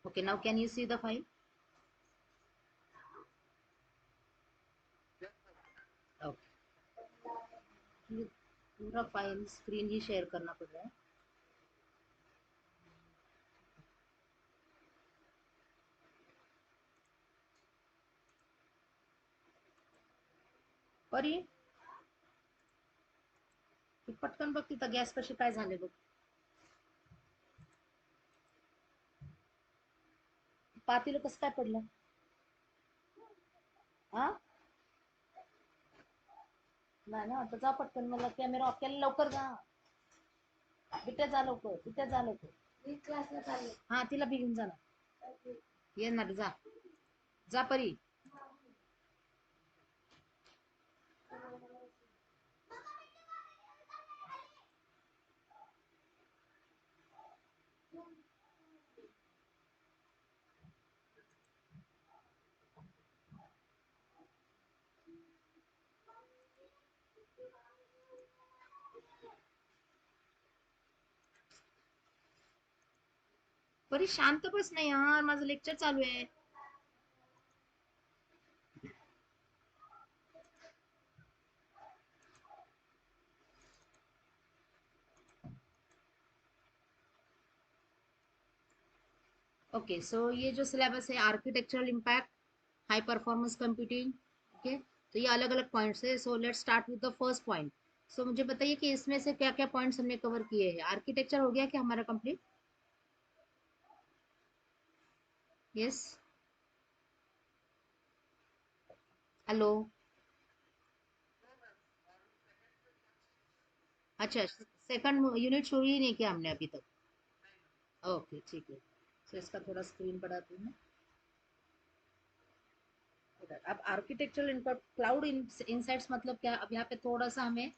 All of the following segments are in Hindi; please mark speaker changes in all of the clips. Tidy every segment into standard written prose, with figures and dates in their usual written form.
Speaker 1: Okay, now can you see the file? Okay. ये पूरा फाइल स्क्रीन ही शेयर करना पड़ रहा है. परी पटकन बघ तिथं गॅस कशी काय झाले बघ. पातेलं कसं काय पडलं? हा नाही ना, आता जा पटकन, मला कॅमेरा ऑफ केला, लवकर जा. बिट्या जा लवकर, बिट्या जा लवकर. मी क्लासला चालले. हा तिला बी घेऊन जा ना. ये ना जा, जा परी. परी शांत बस ना यार, माझं लेक्चर चालू आहे. ओके सो ये जो सिलेबस है, architectural impact, high performance computing. Okay, तो ये अलग अलग पॉइंट्स है. So let's start with the first point. So मुझे बताइए कि इसमें से क्या क्या पॉइंट्स हमने कवर किए हैं. आर्किटेक्चर हो गया क्या हमारा कंप्लीट? यस. हेलो. अच्छा, सेकंड यूनिट शुरू ही नहीं किया हमने अभी तक. ओके ठीक है. सो इसका थोड़ा स्क्रीन बढ़ाती हूँ. अब आर्किटेक्चरल इनपुट क्लाउड इनसाइट्स मतलब क्या, अब यहाँ पे थोड़ा सा हमें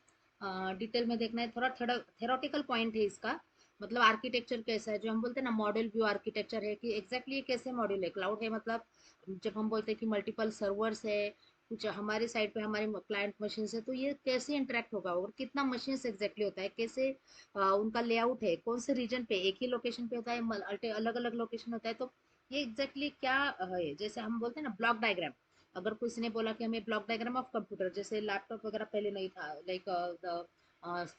Speaker 1: डिटेल में देखना है. थोड़ा थेरोटिकल पॉइंट है इसका. मतलब आर्किटेक्चर कैसा है, जो हम बोलते हैं ना मॉडल व्यू आर्किटेक्चर है, कि एग्जैक्टली ये कैसे मॉड्यूल है. क्लाउड है मतलब जब हम बोलते हैं कि मल्टीपल सर्वर्स है, कुछ हमारे साइड पे हमारे क्लाइंट मशीन है, तो ये कैसे इंटरेक्ट होगा और कितना मशीन एग्जैक्टली होता है, कैसे उनका लेआउट है, कौन से रीजन पे, एक ही लोकेशन पे होता है, अलग अलग लोकेशन होता है. तो ये एग्जैक्टली क्या है, जैसे हम बोलते हैं ना ब्लॉक डायग्राम. अगर किसी ने बोला कि हमें ब्लॉक डायग्राम ऑफ कंप्यूटर, जैसे लैपटॉप वगैरह पहले नहीं था, लाइक द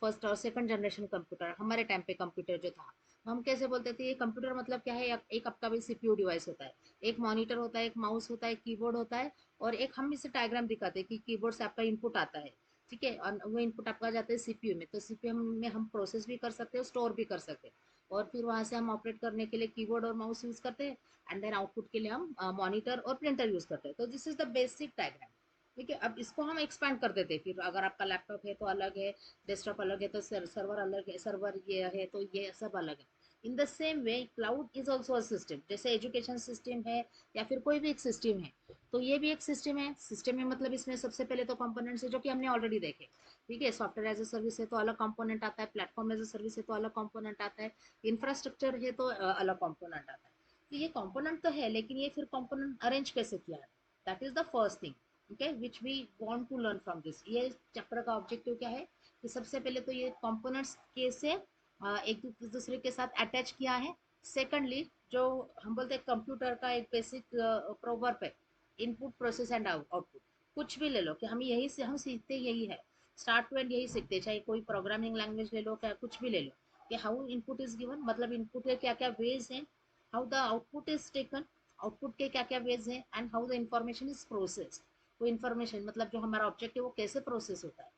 Speaker 1: फर्स्ट और सेकंड जनरेशन कंप्यूटर, हमारे टाइम पे कंप्यूटर जो था, हम कैसे बोलते थे ये कंप्यूटर मतलब क्या है, एक आपका भी सीपीयू डिवाइस होता है, एक मॉनिटर होता है, एक माउस होता है, कीबोर्ड होता है, और एक हम इसे डायग्राम दिखाते हैं कि कीबोर्ड से आपका इनपुट आता है. ठीक है, और वो इनपुट आपका जाता है सीपीयू में, तो सीपीयू में हम प्रोसेस भी कर सकते हैं, स्टोर भी कर सकते हैं, और फिर वहां से हम ऑपरेट करने के लिए कीबोर्ड और माउस यूज करते हैं. एंड देन आउटपुट के लिए हम मॉनिटर और प्रिंटर यूज करते हैं. तो this is the basic diagram. ठीक है, अब इसको हम एक्सपैंड कर देते हैं. फिर अगर आपका लैपटॉप है तो अलग है, डेस्कटॉप अलग है, तो सर्वर अलग है, सर्वर ये है तो ये सब अलग है. इन the same way cloud is also a system. जैसे एजुकेशन सिस्टम है या फिर कोई भी एक सिस्टम है, तो ये भी एक सिस्टम है. सिस्टम है मतलब इसमें सबसे पहले तो कंपोनेंट्स है जो कि हमने ऑलरेडी देखे. ठीक है, सॉफ्टवेयर एज ए सर्विस है तो अलग कंपोनेंट आता है, प्लेटफॉर्म एज ए सर्विस है तो अलग कंपोनेंट आता है, इंफ्रास्ट्रक्चर है तो अलग कंपोनेंट आता है. तो ये कंपोनेंट तो है, लेकिन ये फिर कंपोनेंट अरेंज कैसे किया है, that is the first thing. Okay, which we want to learn from this. ये चैप्टर का ऑब्जेक्टिव क्या है कि सबसे पहले तो ये कंपोनेंट्स कैसे एक दूसरे के साथ अटैच किया है. सेकंडली, जो हम बोलते हैं कंप्यूटर का एक बेसिक प्रोवर्ब है, इनपुट प्रोसेस एंड आउटपुट. कुछ भी ले लो कि हम यही से हम सीखते यही है, स्टार्ट टू एंड यही सीखते हैं. चाहे कोई प्रोग्रामिंग लैंग्वेज ले लो, क्या कुछ भी ले लो, कि हाउ इनपुट इज गिवन, मतलब इनपुट के क्या क्या वेज हैं, how the output is taken, output के क्या क्या वेज हैं, and how the information is process. वो इन्फॉर्मेशन मतलब जो हमारा ऑब्जेक्ट है वो कैसे प्रोसेस होता है.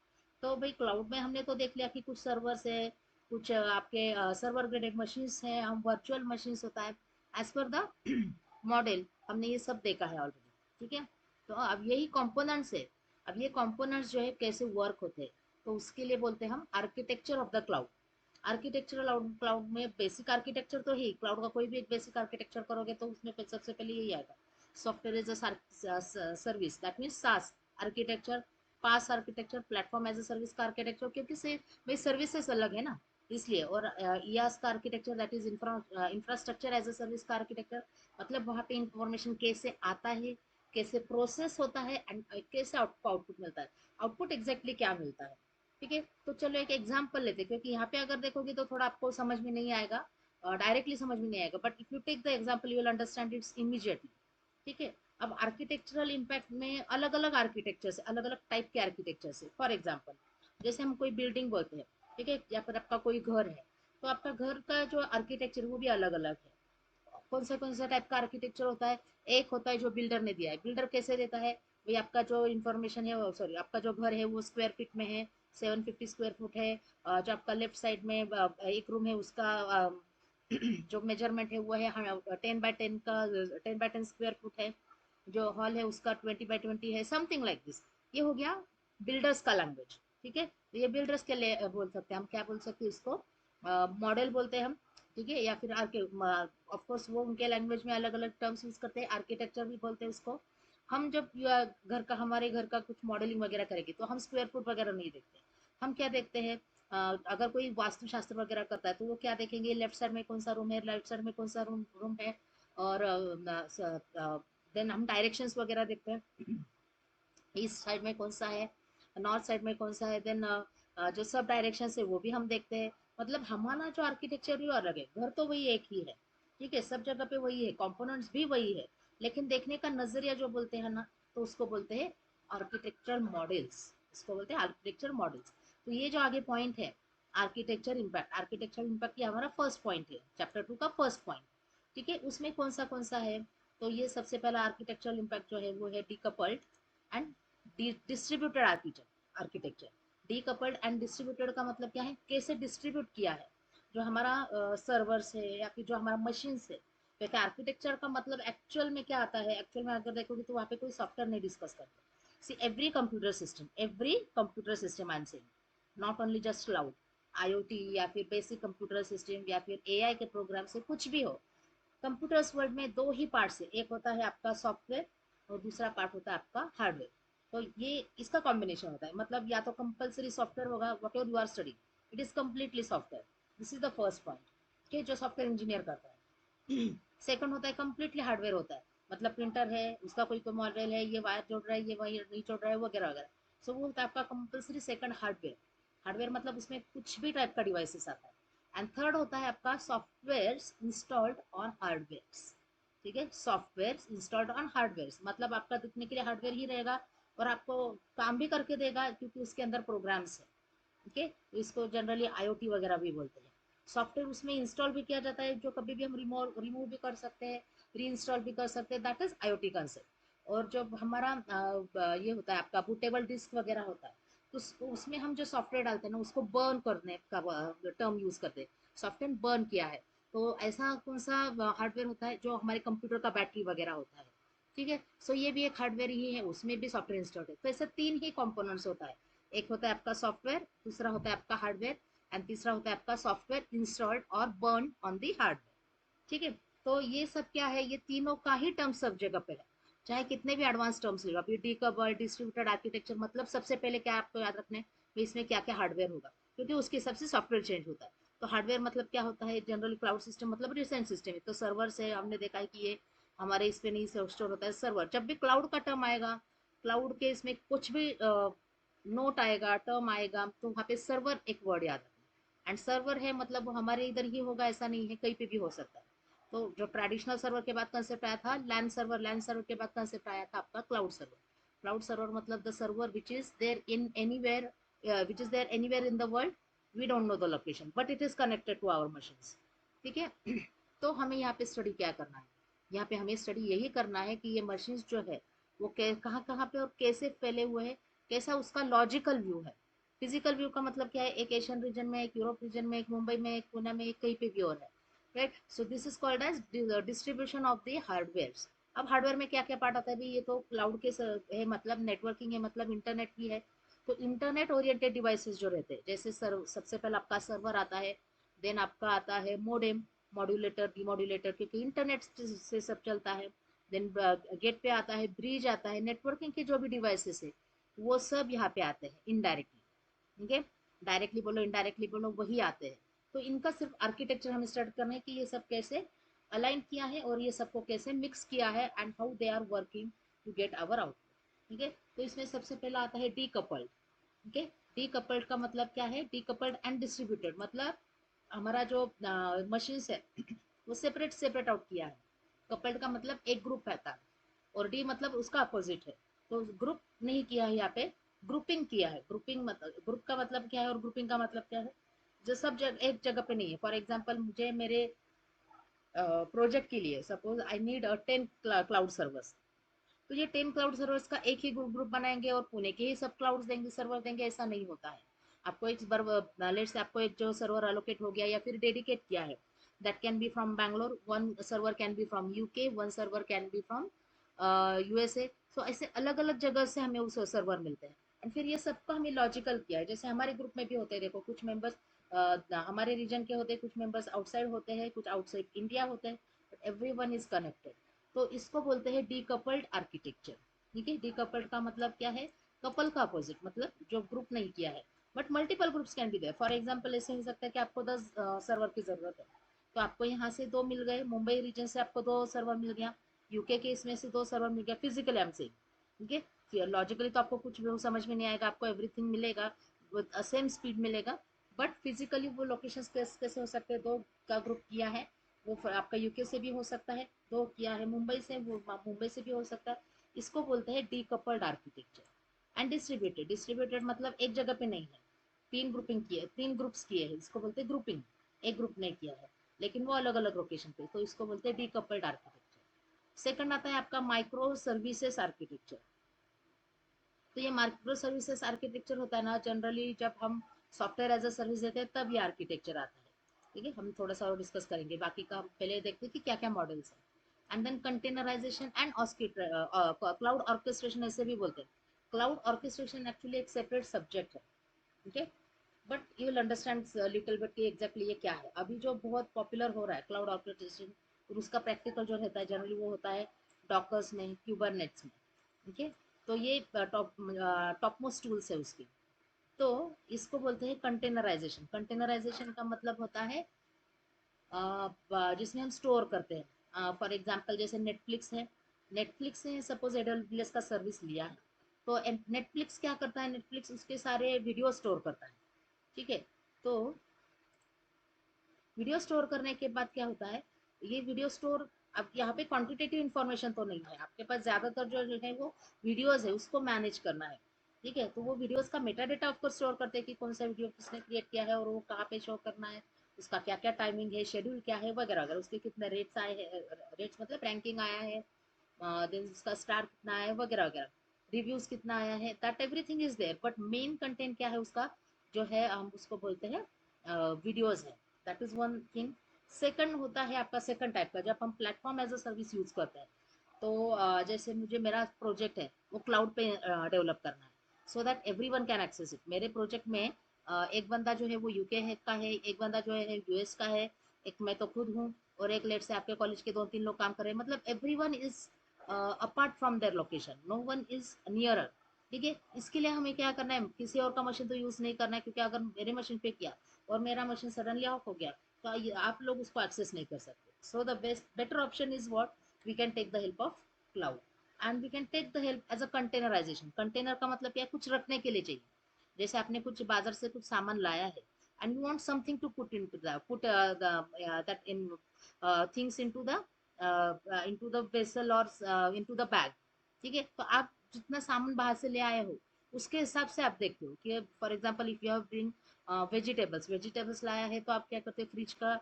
Speaker 1: तो भाई क्लाउड में हमने तो देख लिया कि कुछ सर्वर्स है, कुछ आपके सर्वर ग्रेडेड मशीन्स है, हम वर्चुअल मशीन्स होता है, एज पर द मॉडल हमने ये सब देखा है ऑलरेडी. ठीक है, तो अब यही कंपोनेंट्स है. अब ये कंपोनेंट्स जो है कैसे वर्क होते हैं, तो उसके लिए बोलते हैं हम architecture of the cloud. Architectural cloud में बेसिक आर्किटेक्चर तो ही, क्लाउड का कोई भी एक बेसिक आर्किटेक्चर करोगे तो उसमें सबसे पहले यही आएगा, software as a service, that means SaaS architecture, PaaS architecture, platform as a service का आर्किटेक्चर, क्योंकि से भाई सर्विसेज अलग है ना, इसलिए. और ईआस का architecture that is infrastructure as a service का आर्किटेक्चर, मतलब वहाँ पे इंफॉर्मेशन कैसे आता है, कैसे प्रोसेस होता है, एंड कैसे आउटपुट मिलता है, आउटपुट एग्जैक्टली क्या मिलता है. ठीक है, तो चलो एक एग्जांपल लेते हैं, क्योंकि यहाँ पे अगर देखोगे तो थोड़ा आपको समझ में नहीं आएगा. डायरेक्टली समझ में नहीं आएगा, but if you take the example you will understand it's immediately. ठीक है। अब आर्किटेक्चरल इम्पैक्ट में अलग अलग आर्किटेक्चर से, अलग अलग टाइप के आर्किटेक्चर से, फॉर एग्जांपल जैसे हम कोई बिल्डिंग बोलते हैं, ठीक है, या फिर आपका कोई घर है, तो आपका घर का जो आर्किटेक्चर वो भी अलग अलग है। कौन सा टाइप का आर्किटेक्चर होता है? एक होता है जो बिल्डर ने दिया है। बिल्डर कैसे देता है? भाई आपका जो इन्फॉर्मेशन है, सॉरी, आपका जो घर है वो स्क्वायर फीट में है, 750 स्क्वायर फुट है। जो आपका लेफ्ट साइड में एक रूम है उसका जो मेजरमेंट है वो है 10 बाय 10 का, 10 बाय 10 स्क्वायर फुट है। जो हॉल है उसका 20 बाय 20 है, समथिंग लाइक दिस। ये हो गया बिल्डर्स का लैंग्वेज। ठीक है, तो ये बिल्डर्स के लिए बोल सकते हैं हम, क्या बोल सकते हैं इसको, मॉडल बोलते हैं हम। ठीक है, या फिर आर्के, ऑफ कोर्स वो उनके लैंग्वेज में अलग अलग टर्म्स यूज करते हैं, आर्किटेक्चर भी बोलते हैं उसको। हम जब घर का, हमारे घर का कुछ मॉडलिंग वगैरह करेंगे तो हम स्क्वायर फुट वगैरह नहीं देखते। हम क्या देखते हैं, अगर कोई वास्तुशास्त्र वगैरह करता है तो वो क्या देखेंगे, लेफ्ट साइड में कौन सा रूम है, राइट साइड में कौन सा रूम रूम है, और देन हम डायरेक्शंस वगैरह देखते हैं, ईस्ट साइड में कौन सा है, नॉर्थ साइड में कौन सा है, देन जो सब डायरेक्शन है वो भी हम देखते हैं। मतलब हमारा जो आर्किटेक्चर भी अलग है, घर तो वही एक ही है, ठीक है, सब जगह पे वही है, कंपोनेंट्स भी वही है, लेकिन देखने का नजरिया जो बोलते हैं ना, तो उसको बोलते हैं आर्किटेक्चरल मॉडल्स। इसको बोलते हैं आर्किटेक्चर मॉडल्स। तो ये जो आगे पॉइंट है, आर्किटेक्चर इम्पैक्ट, आर्किटेक्चर इम्पैक्ट ये हमारा फर्स्ट पॉइंट है, चैप्टर 2 का फर्स्ट पॉइंट। ठीक है, उसमें कौन सा है? तो ये सबसे पहला आर्किटेक्चरल इम्पैक्ट जो है वो है decoupled and distributed architecture. Decoupled and distributed का मतलब क्या है, कैसे डिस्ट्रीब्यूट किया है जो हमारा सर्वर्स है या फिर जो हमारा मशीन है। क्योंकि आर्किटेक्चर का मतलब एक्चुअल में क्या आता है, एक्चुअल में अगर देखोगे तो वहाँ पे कोई सॉफ्टवेयर नहीं डिस्कस करते। See every computer system I am saying, not only just cloud, IoT या फिर बेसिक कंप्यूटर सिस्टम या फिर एआई के प्रोग्राम से कुछ भी हो। कंप्यूटर्स वर्ल्ड में दो ही पार्ट है, एक होता है आपका सॉफ्टवेयर और दूसरा पार्ट होता है आपका हार्डवेयर। तो ये इसका कॉम्बिनेशन होता है, मतलब या तो कंपलसरी सॉफ्टवेयर होगा, whatever you are study it is completely software. This is the first point कि जो सॉफ्टवेयर इंजीनियर करता है। सेकंड होता है कम्प्लीटली हार्डवेयर होता है, मतलब प्रिंटर है, उसका कोई तो मॉडल है, ये वायर जोड़ रहा है, ये वायर नहीं जोड़ रहा है, वगैरह वगैरह। सो वो होता है आपका कंपलसरी सेकंड हार्डवेयर। हार्डवेयर मतलब उसमें कुछ भी टाइप का डिवाइसेस आता है। एंड थर्ड होता है आपका सॉफ्टवेयर इंस्टॉल्ड ऑन हार्डवेयर। ठीक है, सॉफ्टवेयर इंस्टॉल्ड ऑन हार्डवेयर मतलब आपका दिखने के लिए हार्डवेयर ही रहेगा और आपको काम भी करके देगा क्योंकि उसके अंदर प्रोग्राम्स है। ओके, तो इसको जनरली आईओटी वगैरह भी बोलते हैं। सॉफ्टवेयर उसमें इंस्टॉल भी किया जाता है, जो कभी भी हम रिमूव भी कर सकते हैं, री इंस्टॉल भी कर सकते हैं, दैट इज आईओटी कंसेप्ट। और जब हमारा ये होता है आपका बूटेबल डिस्क वगैरह होता है, तो उसमें हम जो सॉफ्टवेयर डालते हैं ना उसको बर्न करने का टर्म यूज करते हैं, सॉफ्टवेयर बर्न किया है। तो ऐसा कौन सा हार्डवेयर होता है जो हमारे कंप्यूटर का बैटरी वगैरह होता है। ठीक है, सो ये भी एक हार्डवेयर ही है, उसमें भी सॉफ्टवेयर इंस्टॉल है। तो ऐसे तीन ही कंपोनेंट्स होता है, एक होता है आपका सॉफ्टवेयर, दूसरा होता है आपका हार्डवेयर, एंड तीसरा होता है आपका सॉफ्टवेयर इंस्टॉल्ड और बर्न ऑन दी हार्डवेयर। ठीक है, तो ये सब क्या है, ये तीनों का ही टर्म सब जगह पे है, चाहे कितने भी एडवांस टर्म्स ले लो। अभी डीकवर्ड डिस्ट्रीब्यूटेड आर्किटेक्चर मतलब सबसे पहले क्या आपको याद रखना है कि इसमें क्या क्या हार्डवेयर होगा, क्योंकि उसके हिसाब से सॉफ्टवेयर चेंज होता है। तो हार्डवेयर मतलब क्या होता है, जनरली क्लाउड सिस्टम मतलब रिसेंट सिस्टम है, तो सर्वर से हमने देखा है कि ये हमारे इस पे नहीं स्टोर होता है। सर्वर, जब भी क्लाउड का टर्म आएगा, क्लाउड के इसमें कुछ भी नोट आएगा, टर्म आएगा, तो वहाँ पे सर्वर एक वर्ड याद रखना। एंड सर्वर है मतलब वो हमारे इधर ही होगा ऐसा नहीं है, कहीं पे भी हो सकता है। तो जो ट्रेडिशनल सर्वर के बाद कंसेप्ट आया था लैंड सर्वर, लैंड सर्वर के बाद कंसेप्ट आया था आपका क्लाउड सर्वर। क्लाउड सर्वर मतलब the server which is there in anywhere, which is there anywhere in the world, we don't know the location but it is connected to our machines. ठीक है, तो हमें यहाँ पे स्टडी क्या करना है, यहाँ पे हमें स्टडी यही करना है कि ये मशीन्स जो है वो कहाँ कहाँ पे और कैसे फैले हुए हैं, कैसा उसका लॉजिकल व्यू है। फिजिकल व्यू का मतलब क्या है, एक एशियन रीजन में, एक यूरोप रीजन में, एक मुंबई में, एक पुणे में, एक कहीं पे भी और है। Right, so this is called as distribution of the hardware. अब हार्डवेयर में क्या क्या पार्ट आता है भाई, ये तो क्लाउड के है, मतलब नेटवर्किंग है, मतलब इंटरनेट की है। तो इंटरनेट ओरिएंटेड डिवाइसेस जो रहते हैं, जैसे सबसे पहले आपका सर्वर आता है, देन आपका आता है मोडेम, मॉड्यूलेटर, डीमॉड्यूलेटर, क्योंकि इंटरनेट से सब चलता है। देन गेट पे आता है, ब्रिज आता है, नेटवर्किंग के जो भी डिवाइसेस है वो सब यहाँ पे आते हैं इनडायरेक्टली। ठीक है, डायरेक्टली बोलो इनडायरेक्टली बोलो वही आते हैं। तो इनका सिर्फ आर्किटेक्चर हमें स्टार्ट करना है कि ये सब कैसे अलाइन किया है और ये सबको कैसे मिक्स किया है and how they are working to get our output. ठीक है, तो इसमें सबसे पहला आता है डीकपल्ड। ठीक है, डीकपल्ड का मतलब क्या है, डीकपल्ड एंड डिस्ट्रीब्यूटेड मतलब हमारा जो मशीन्स है वो सेपरेट सेपरेट आउट किया है। कपल्ड का मतलब एक ग्रुप रहता है, और डी मतलब उसका अपोजिट है। तो ग्रुप नहीं किया है यहाँ पे, ग्रुपिंग किया है। ग्रुपिंग मतलब, ग्रुप का मतलब क्या है और ग्रुपिंग का मतलब क्या है, जो सब एक जगह पे नहीं है। फॉर एग्जाम्पल मुझे मेरे प्रोजेक्ट के लिए suppose I need 10 cloud servers, तो ये 10 क्लाउड सर्वर्स का एक ही ग्रुप ग्रुप बनाएंगे और पुणे के ही सब क्लाउड देंगे, सर्वर देंगे, ऐसा नहीं होता है। आपको एक लेट से आपको एक जो सर्वर अलोकेट हो गया या फिर डेडिकेट किया है, that can be from Bangalore, one server can be from UK, one server can be from USA. So ऐसे अलग अलग जगह से हमें उस सर्वर मिलते हैं। एंड फिर ये सबको हमें लॉजिकल किया है, जैसे हमारे ग्रुप में भी होते हैं, देखो कुछ मेंबर्स हमारे रीजन के होते हैं, कुछ मेंबर्स आउटसाइड होते हैं, कुछ आउटसाइड इंडिया होते हैं, but every one is connected. तो इसको बोलते हैं डीकपल्ड आर्किटेक्चर। ठीक है, डीकपल्ड का मतलब क्या है, कपल का अपोजिट, मतलब जो ग्रुप नहीं किया है, but multiple groups can be there. For example ऐसे हो सकता है कि आपको 10 सर्वर की जरूरत है, तो आपको यहाँ से 2 मिल गए, मुंबई रीजन से आपको 2 सर्वर मिल गया, यूके के इसमें से 2 सर्वर मिल गया, फिजिकली एम से। ठीक है, लॉजिकली तो आपको कुछ भी समझ में नहीं आएगा, आपको एवरीथिंग मिलेगा, सेम स्पीड मिलेगा, बट फिजिकली वो लोकेशन कैसे हो सकते हैं, 2 का ग्रुप किया है, वो आपका यूके से भी हो सकता है, 2 किया है मुंबई से, वो मुंबई से भी हो सकता है। इसको बोलते हैं decoupled architecture. And distributed, distributed मतलब एक जगह पे नहीं है, 3 ग्रुपिंग किए, 3 ग्रुप्स किए हैं, इसको बोलते हैं ग्रुपिंग। एक ग्रुप नहीं किया है लेकिन वो अलग अलग लोकेशन पे, तो इसको बोलते हैं डीकपल्ड आर्किटेक्चर। सेकंड आता है आपका माइक्रो सर्विसेज आर्किटेक्चर। तो ये माइक्रो सर्विसेज आर्किटेक्चर होता है ना, जनरली जब हम सॉफ्टवेयर एज अ सर्विस देते हैं तब ये आर्किटेक्चर आता है। ठीक है, हम थोड़ा सा और डिस्कस करेंगे, बाकी का पहले देखते हैं कि क्या क्या मॉडल्स है। And then containerization and cloud orchestration, ऐसे भी बोलते हैं। क्लाउड ऑर्केस्ट्रेशन एक्चुअली एक सेपरेट सब्जेक्ट है। ठीक है, but you will understand little bit कि एग्जैक्टली ये क्या है। अभी जो बहुत पॉपुलर हो रहा है क्लाउड ऑर्केस्ट्रेशन, और उसका प्रैक्टिकल जो रहता है जनरली वो होता है डॉकर्स में, क्यूबरनेट्स में। ठीक है, तो ये टॉप मोस्ट टूल्स है उसकी। तो इसको बोलते हैं कंटेनराइजेशन। कंटेनराइजेशन का मतलब होता है जिसमें हम स्टोर करते हैं। फॉर एग्जांपल जैसे नेटफ्लिक्स है, नेटफ्लिक्स ने सपोज एडब्ल्यूएस का सर्विस लिया है, तो नेटफ्लिक्स क्या करता है, नेटफ्लिक्स उसके सारे वीडियो स्टोर करता है। ठीक है, तो वीडियो स्टोर करने के बाद क्या होता है, ये वीडियो स्टोर, अब यहाँ पे क्वांटिटेटिव इन्फॉर्मेशन तो नहीं है आपके पास, ज्यादातर जो है वो वीडियोस है, उसको मैनेज करना है। ठीक है, तो वो वीडियोस का मेटा डेटा ऑफको स्टोर करते हैं कि कौन सा वीडियो किसने क्रिएट किया है और वो कहाँ पे शो करना है, उसका क्या क्या टाइमिंग है, शेड्यूल क्या है वगैरह वगैरह, उसके कितने रेट्स आए हैं, रेट्स मतलब रैंकिंग आया है, देन उसका स्टार कितना आया है वगैरह वगैरह, रिव्यूज कितना आया है, that everything is there. But main content क्या है उसका, जो है हम उसको बोलते हैं वीडियोज है। That is one thing. Second होता है आपका सेकंड टाइप का, जब हम platform as a service use करते हैं। तो जैसे मुझे मेरा प्रोजेक्ट है वो क्लाउड पे डेवलप करना है, so that every one can access it. मेरे प्रोजेक्ट में एक बंदा जो है वो यूके है का है, एक बंदा जो है यूएस का है, एक मैं तो खुद हूँ, और एक लेट से आपके कॉलेज के 2-3 लोग काम कर रहे हैं, मतलब every one is apart from their location, no one is nearer. ठीक है, इसके लिए हमें क्या करना है, किसी और का मशीन तो यूज नहीं करना है, क्योंकि अगर मेरे मशीन पे किया और मेरा मशीन सडनली ऑफ हो गया, तो आप लोग उसको एक्सेस नहीं कर सकते। So the best better option is what, we can take the help of cloud, and we can take the help as a containerization. Container का मतलब क्या है, कुछ रखने के लिए चाहिए। जैसे आपने कुछ बाजार से कुछ सामान लाया है, and you want something to put into the put the that in things into the vessel और इनटू द बैग। ठीक है, तो आप जितना सामान बाहर से ले आए हो उसके हिसाब से आप देखते हो कि for example if you have bring vegetables, vegetables लाया है, तो आप क्या करते हैं, फ्रिज का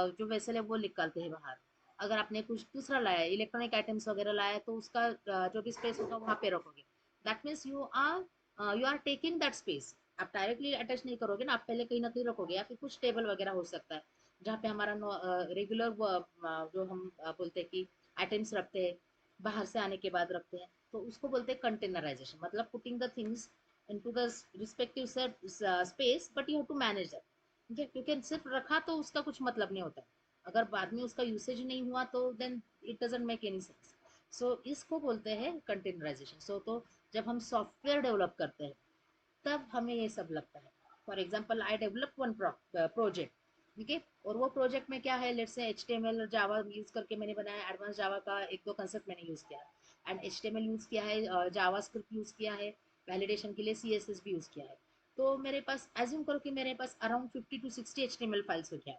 Speaker 1: जो वेसल है वो निकालते हैं बाहर। अगर आपने कुछ दूसरा लाया है, इलेक्ट्रॉनिक आइटम्स वगैरह लाया है, तो उसका जो भी स्पेस होगा वहाँ पे रखोगे। That means you are taking that space. आप डायरेक्टली अटैच नहीं करोगे ना, आप पहले कहीं ना कहीं रखोगे, या फिर कुछ टेबल वगैरह हो सकता है जहाँ पे हमारा रेगुलर जो हम बोलते हैं कि आइटम्स रखते हैं, बाहर से आने के बाद रखते हैं, तो उसको बोलते हैं कंटेनराइजेशन। मतलब putting the things into the respective space, but you have to manage that. ठीक है, क्योंकि सिर्फ रखा तो उसका कुछ मतलब नहीं होता है, अगर बाद में उसका यूसेज नहीं हुआ तो then it doesn't make any sense. So इसको बोलते हैं कंटेनराइजेशन। सो तो जब हम सॉफ्टवेयर डेवलप करते हैं तब हमें ये सब लगता है। For example I develop one project. ठीक है, और वो प्रोजेक्ट में क्या है, लेट्स से HTML और जावा यूज करके मैंने बनाया, एडवांस जावा का 1-2 कंसेप्ट मैंने यूज किया है, एंड HTML यूज किया है, जावा स्क्रिप्ट यूज किया है, वैलिडेशन के लिए CSS भी यूज किया है। तो मेरे पास एज्यूम करो कि मेरे पास अराउंड 50 to 60 HTML फाइल्स हो गया,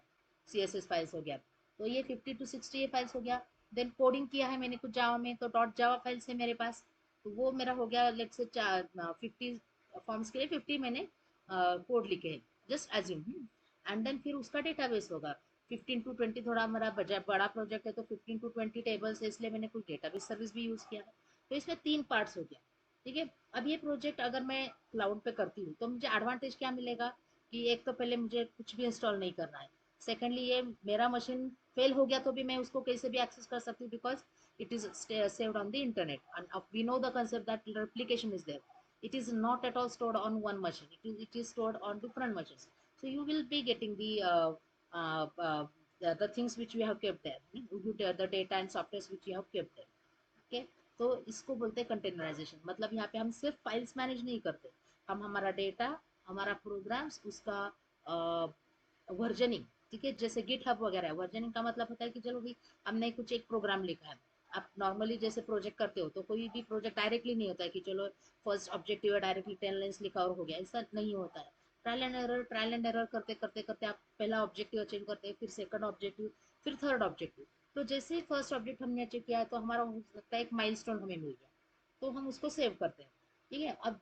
Speaker 1: CSS फाइल्स हो गया, तो ये 50 to 60 ये फाइल्स हो गया। देन कोडिंग किया है मैंने कुछ जावा में, तो डॉट जावा फाइल्स है मेरे पास, तो वो मेरा हो गया लेट्स से 50 फॉर्म्स के लिए 50 मैंने कोड लिखे हैं, जस्ट एज्यूम। एंड देन फिर उसका डेटाबेस होगा 15 to 20, थोड़ा हमारा बजट बड़ा प्रोजेक्ट है तो 15 to 20 टेबल्स है, इसलिए मैंने कोई डेटाबेस सर्विस भी यूज किया है। तो इसमें 3 पार्ट्स हो गया, ठीक है। अब ये प्रोजेक्ट अगर मैं क्लाउड पे करती हूँ तो मुझे एडवांटेज क्या मिलेगा कि एक तो पहले मुझे कुछ भी इंस्टॉल नहीं करना है, सेकेंडली ये मेरा मशीन फेल हो गया तो भी मैं उसको कैसे भी एक्सेस कर सकती हूँ, because it is saved on the internet and we know the concept that replication is there. It is not at all stored on one machine, it is stored on different machines, so you will be getting uh, uh, the things which we have kept there, the data and software which you have kept there, okay. तो इसको बोलते हैं कंटेनराइजेशन, मतलब यहाँ पे हम सिर्फ फाइल्स मैनेज नहीं करते, हम हमारा डेटा, हमारा प्रोग्राम्स, उसका वर्जनिंग, ठीक है, जैसे गिट हब वगैरह है। वर्जनिंग का मतलब होता है कि चलो भाई हमने कुछ एक प्रोग्राम लिखा है, आप नॉर्मली जैसे प्रोजेक्ट करते हो तो कोई भी प्रोजेक्ट डायरेक्टली नहीं होता है कि चलो फर्स्ट ऑब्जेक्टिव है डायरेक्टली 10 लाइन्स लिखा और हो गया, ऐसा नहीं होता है। ट्रायल एंड एरर करते करते करते आप पहला ऑब्जेक्टिव अचीव करते हैं, फिर सेकंड ऑब्जेक्टिव, फिर थर्ड ऑब्जेक्टिव। तो जैसे ही फर्स्ट ऑब्जेक्ट हमने अचीव किया है तो हमारा हो सकता है एक माइलस्टोन हमें मिल गया, तो हम उसको सेव करते हैं, ठीक है। अब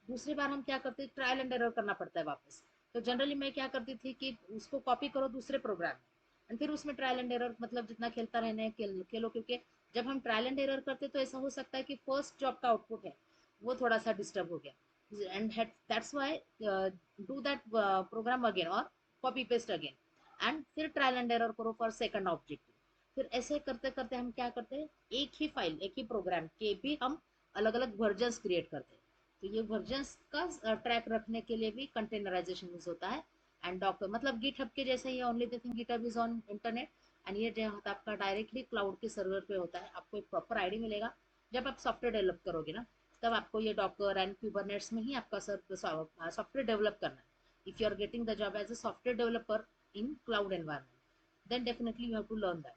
Speaker 1: दूसरी बार हम क्या करते हैं, ट्रायल एंड एरर करना पड़ता है वापस। तो जनरली मैं क्या करती थी कि उसको कॉपी करो दूसरे प्रोग्राम में एंड फिर उसमें ट्रायल एंड एरर, मतलब जितना खेलता रहना है खेलो, क्योंकि जब हम ट्रायल एंड एरर करते तो ऐसा हो सकता है कि फर्स्ट जो आपका आउटपुट है वो थोड़ा सा डिस्टर्ब हो गया, and that's why do that program again और कॉपी पेस्ट अगेन एंड फिर ट्रायल एंड एरर करो फॉर सेकंड ऑब्जेक्टिव। फिर ऐसे करते करते हम क्या करते हैं, एक ही फाइल, एक ही प्रोग्राम के भी हम अलग अलग वर्जन्स क्रिएट करते हैं। तो ये वर्जन्स का ट्रैक रखने के लिए भी कंटेनराइजेशन यूज होता है। एंड डॉक्टर मतलब गिटहब के जैसे ही, only the thing GitHub is on internet and ये जो होता है आपका डायरेक्टली क्लाउड के सर्वर पे होता है। आपको एक प्रॉपर आईडी मिलेगा जब आप सॉफ्टवेयर डेवलप करोगे ना, तब आपको ये डॉकर एंड क्यूबरनेट्स में ही आपका सॉफ्टवेयर डेवलप करना है। If you are getting the job as a software developer in cloud environment, then definitely you have to learn that,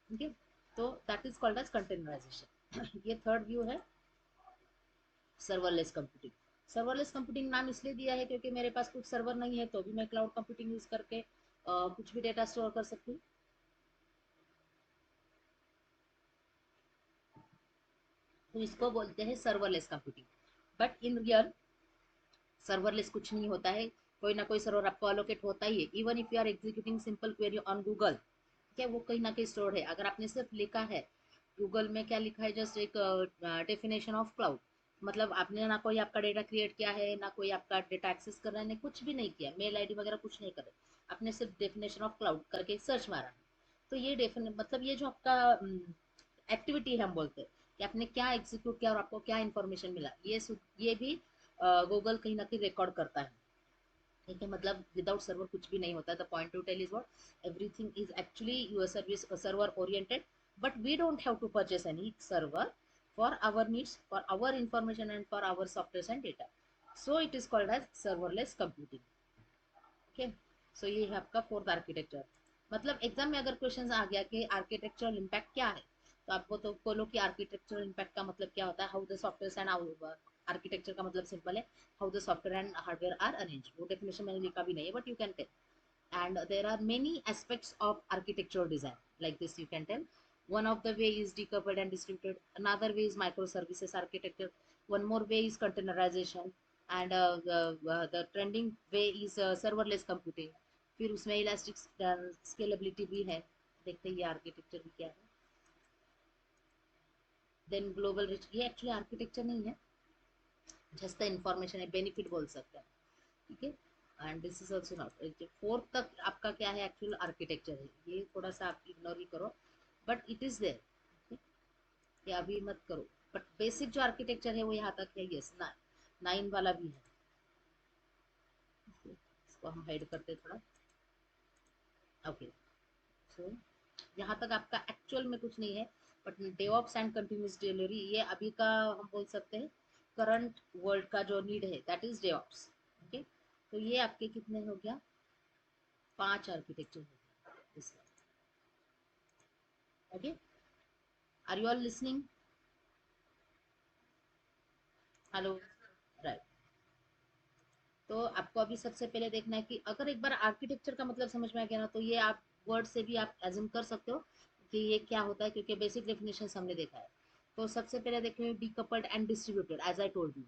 Speaker 1: ठीक है। तो that is called as containerization. ये थर्ड व्यू है सर्वरलेस कंप्यूटिंग। सर्वरलेस कंप्यूटिंग नाम इसलिए दिया है क्योंकि मेरे पास कुछ सर्वर नहीं है तो भी मैं क्लाउड कंप्यूटिंग यूज करके कुछ भी डेटा स्टोर कर सकती हूँ। तो इसको बोलते हैं serverless computing. But in real serverless कुछ नहीं होता है, कोई ना कोई सर्वर आपको अलोकेट होता ही है। Even if you are executing simple query on Google, क्या वो कहीं ना कहीं स्टोर है। अगर आपने सिर्फ लिखा है गूगल में, क्या लिखा है, जस्ट एक डेफिनेशन ऑफ क्लाउड, मतलब आपने ना कोई आपका डेटा क्रिएट किया है, ना कोई आपका डेटा एक्सेस कर रहा है, कुछ भी नहीं किया, मेल आईडी वगैरह कुछ नहीं कर रहे, आपने सिर्फ डेफिनेशन ऑफ क्लाउड करके सर्च मारा, तो ये डेफिनेट मतलब ये जो आपका एक्टिविटी है, हम बोलते हैं कि आपने क्या एग्जीक्यूट किया और आपको क्या इन्फॉर्मेशन मिला, ये भी गूगल कहीं ना कहीं रिकॉर्ड करता है, ठीक है। मतलब विदाउट सर्वर कुछ भी नहीं होता। The point to tell is what everything is actually your service server oriented, but we don't have to purchase any server for our needs, for our information and for our software and data, so it is called as serverless computing, okay. So ये है आपका फोर्थ आर्किटेक्चर। मतलब एग्जाम में अगर क्वेश्चन आ गया कि आर्किटेक्चरल इम्पैक्ट क्या है, तो आपको तो बोलो कि आर्किटेक्चरल इम्पैक्ट का मतलब क्या होता है, how the software and architecture का मतलब सिंपल है, how the software and hardware are arrange. वो डेफिनेशन मैंने लिखा भी नहीं है, but you can tell. And there are many aspects of architectural design, like this you can tell. One of the way is decoupled and distributed, another way is microservices architecture, one more way is containerization, and the trending way is serverless computing। फिर उसमें इलास्टिक स्केलेबिलिटी भी है, देखते हैं ये आर्किटेक्चर भी क्या है। देन ग्लोबल रिच, ये एक्चुअली आर्किटेक्चर नहीं है, जस्ट द इंफॉर्मेशन है, बेनिफिट बोल सकते हैं, ठीक है। And this is also not. Fourth तक आपका क्या है, एक्चुअल आर्किटेक्चर है, ये थोड़ा सा आप इग्नोर ही करो, बट इट इज देयर, ये अभी मत करो। बट बेसिक जो आर्किटेक्चर है वो यहाँ तक है, यस ना, 9 वाला भी है, इसको हम हाइड करते थोड़ा, ओके। सो यहाँ तक आपका एक्चुअल में कुछ नहीं है, but DevOps and continuous delivery ये अभी का हम बोल सकते हैं करंट वर्ल्ड का जो नीड है, दैट इज डेवऑप्स, ओके। तो ये आपके कितने हो गया, 5 आर्किटेक्चर हो गया इसमें, okay. Are you all listening, hello, right. तो आपको अभी सबसे पहले देखना है कि अगर एक बार आर्किटेक्चर का मतलब समझ में आ गया ना, तो ये आप वर्ड से भी आप एज्यूम कर सकते हो कि ये क्या होता है, क्योंकि बेसिक डेफिनेशन हमने देखा है। तो सबसे पहले देखिए decoupled and distributed as I told you.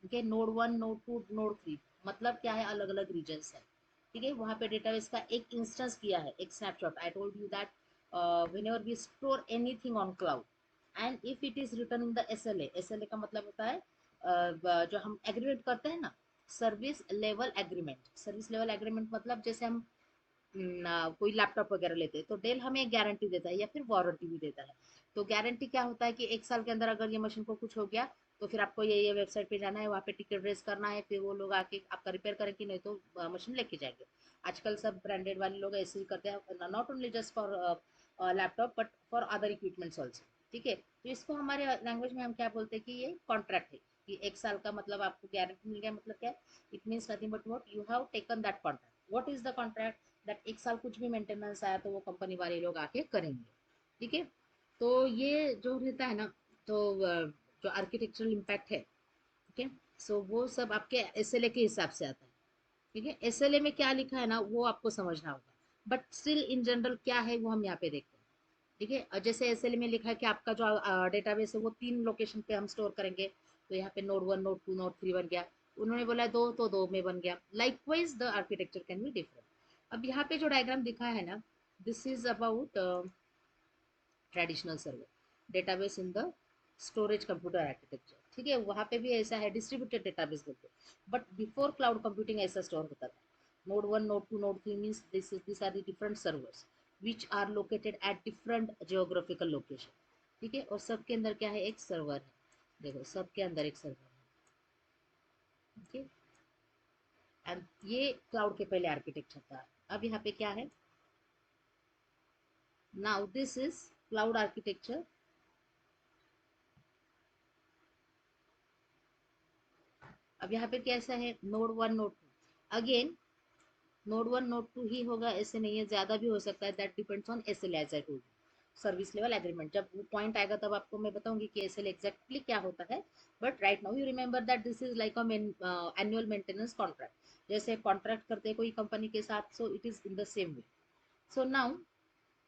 Speaker 1: Okay, node 1, node 2, node 3 मतलब क्या है, अलग अलग रीजन्स है। ठीक है, वहाँ पे डेटाबेस का एक इंस्टेंस किया है, एक snapshot. I told you that whenever we store anything on cloud and if it is written in the SLA, SLA का मतलब होता है जो हम एग्रीमेंट करते हैं ना, service level agreement. Service level agreement मतलब जैसे हम कोई लैपटॉप वगैरह लेते हैं तो डेल हमें गारंटी देता है या फिर वारंटी भी देता है। तो गारंटी क्या होता है कि 1 साल के अंदर अगर ये मशीन को कुछ हो गया तो फिर आपको ये वेबसाइट पे जाना है, वहाँ पे टिकट रेज करना है, फिर वो लोग आके आपका रिपेयर करेंगे, नहीं तो मशीन लेके जाएंगे। आजकल सब ब्रांडेड वाले लोग ऐसे ही करते हैं, not only just for laptop but for other equipments also. ठीक है, तो इसको हमारे लैंग्वेज में हम क्या बोलते हैं कि ये कॉन्ट्रैक्ट है, कि 1 साल का मतलब आपको गारंटी मिल गया, मतलब क्या, it means nothing but what you have taken that contract. What is the contract, that 1 साल कुछ भी मेंटेनेंस आया तो वो कंपनी वाले लोग आके करेंगे। ठीक है, तो ये जो रहता है ना, तो जो आर्किटेक्चरल इम्पैक्ट है, ठीक है, सो वो सब आपके एसएलए के हिसाब से आता है। ठीक है, एसएलए में क्या लिखा है ना वो आपको समझना होगा, बट स्टिल इन जनरल क्या है वो हम यहाँ पे देखते हैं। ठीक है, जैसे एसएलए में लिखा है कि आपका जो डेटाबेस है वो 3 लोकेशन पे हम स्टोर करेंगे। तो यहाँ पे नोड 1, नोड 2, नोड 3 बन गया। उन्होंने बोला दो तो दो में बन गया। Likewise the architecture can be different. अब यहाँ पे जो डायग्राम दिखा है ना, this is about traditional server database in the storage computer architecture. ठीक है, वहाँ पे भी ऐसा है, डिस्ट्रीब्यूटेड डेटाबेस बोलते हैं, बट बिफोर क्लाउड कंप्यूटिंग ऐसा स्टोर होता था। Node 1, node 2, node 3 means this are the different servers which are located at different geographical location. ठीक है, और सबके अंदर क्या है, एक सर्वर है। देखो सबके अंदर एक सर्वर है। ओके, एंड ये क्लाउड के पहले आर्किटेक्चर था। अब यहाँ पे क्या है, now this is cloud architecture. अब यहाँ पे कैसा है, node 1, node 2, again node 1, node 2 ही होगा ऐसे नहीं है, ज्यादा भी हो सकता है, that depends on SL as I told. Service level agreement जब वो पॉइंट आएगा तब आपको मैं बताऊंगी कि एसएल एग्जैक्टली क्या होता है। But right now you remember that this is like a annual maintenance contract. जैसे कॉन्ट्रैक्ट करते हैं कोई कंपनी के साथ, so it is in the same way. So now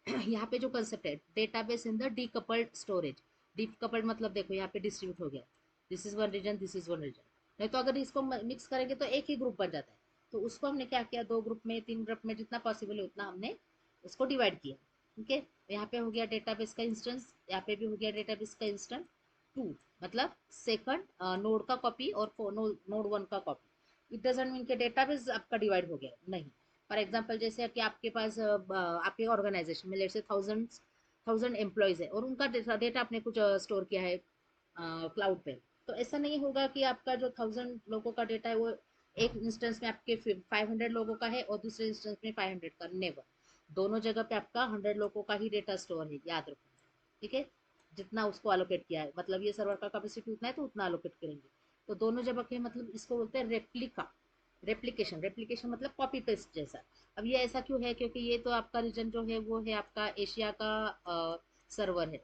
Speaker 1: यहाँ पे जो कंसेप्ट है, database in the decoupled storage. Decoupled मतलब देखो यहाँ पे डिस्ट्रीब्यूट हो गया, this is one reason, this is one reason. नहीं तो अगर इसको मिक्स करेंगे तो एक ही ग्रुप बन जाता है। तो उसको हमने क्या किया, 2 ग्रुप में, 3 ग्रुप में, जितना पॉसिबल है उतना हमने उसको डिवाइड किया। ठीक है, यहाँ पे हो गया डेटाबेस का इंस्टेंस, यहाँ पे भी हो गया डेटाबेस का इंस्टेंस 2, मतलब सेकंड नोड का कॉपी और नोड 1 का कॉपी। इट डजेंट मीन कि डेटाबेस आपका डिवाइड हो गया, नहीं। फॉर एग्जाम्पल जैसे कि आपके पास आपके ऑर्गेनाइजेशन में लेट से 1000 एम्प्लॉयज है और उनका डेटा आपने कुछ स्टोर किया है क्लाउड पे। तो ऐसा नहीं होगा कि आपका जो 1000 लोगों का डेटा है वो एक इंस्टेंस में आपके 500 लोगों का है और दूसरे इंस्टेंस में 500 का, नेवर। दोनों जगह पे आपका 100 लोगों का ही डेटा स्टोर है, याद रखो। ठीक है, जितना उसको अलोकेट किया है, मतलब ये सर्वर का कैपेसिटी उतना है तो उतना अलोकेट करेंगे। तो दोनों जगह के मतलब इसको बोलते हैं रेप्लिका। रेप्लिकेशन, रेप्लिकेशन मतलब कॉपी पेस्ट जैसा। अब ये ऐसा क्यों है, क्योंकि ये तो आपका रीजन जो है वो है आपका एशिया का सर्वर है।